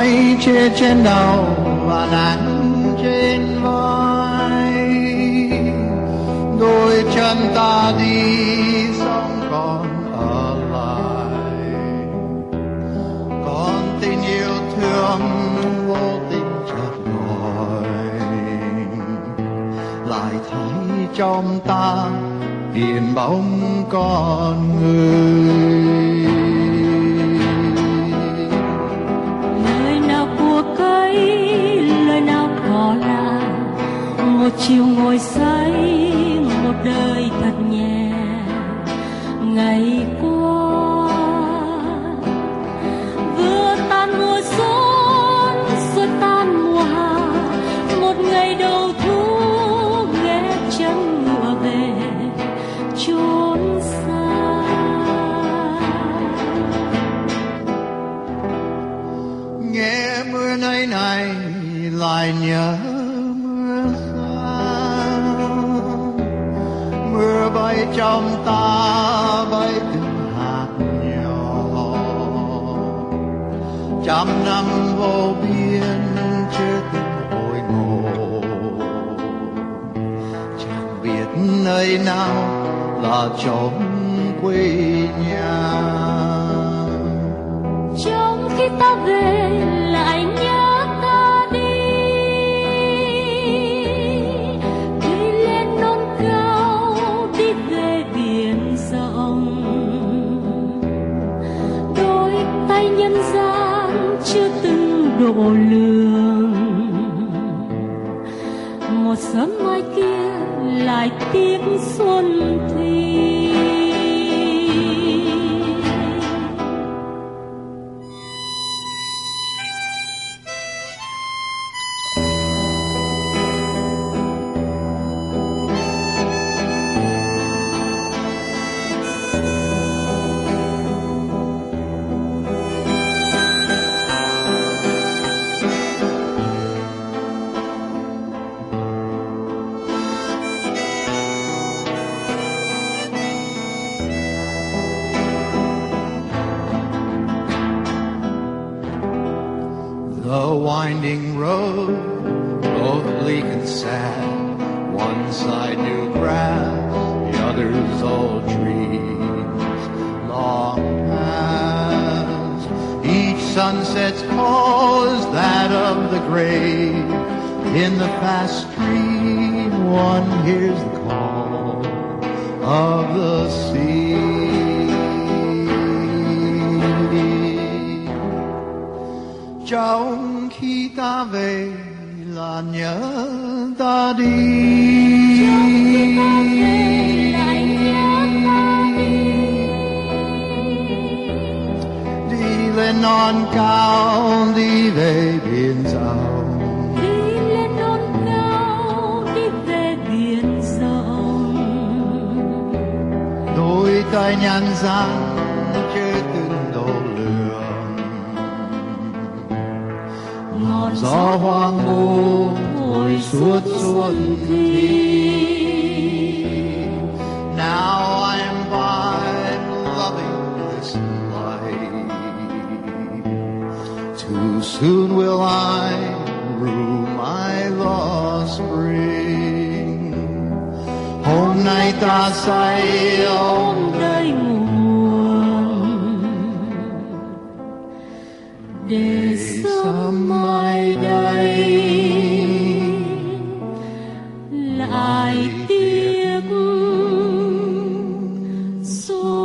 mây che trên đầu và nắng trên vai. Đôi chân ta đi sống còn ở lại, còn tình yêu thương vô tình chợt gọi, lại thấy trong ta hiện bóng con người. Lời nào của cây, lời nào cỏ là một chiều ngồi say, một đời thật nhẹ. Ngày qua vừa tan mùa xuân, rồi tan mùa hạ, một ngày đầu thu nghe chân ngựa về chốn xa. Nghe mưa nơi này lại nhớ mưa xa, mưa bay trong ta bay từng hạt nhỏ. Trăm năm vô biên chưa từng hồi ngộ, chẳng biết nơi nào là chốn quê nhà. Trong khi ta về lại nhớ ta đi, đi lên non cao, đi về biển rộng. Đôi tay nhân gian chưa từng độ lượng, một sớm mai kia lại tiếc xuân thi. The winding road, both bleak and sad. One side new grass, the other's old trees, long past. Each sunset's call is that of the grave. In the fast stream, one hears the call of the sea. Trong khi ta về là nhớ ta đi, Trong khi ta về lại nhớ ta đi, đi lên non cao, đi về biển rộng. đi lên non cao, đi về biển rộng. Đôi tay nhân gian chưa từng độ lượng, Ngọn gió hoang vu thổi suốt xuân thi. Now I'm by loving this life, too soon will I rue my lost spring. Hôm nay ta say ôm đời nguồn để sớm mai đây lại tiếc xuân.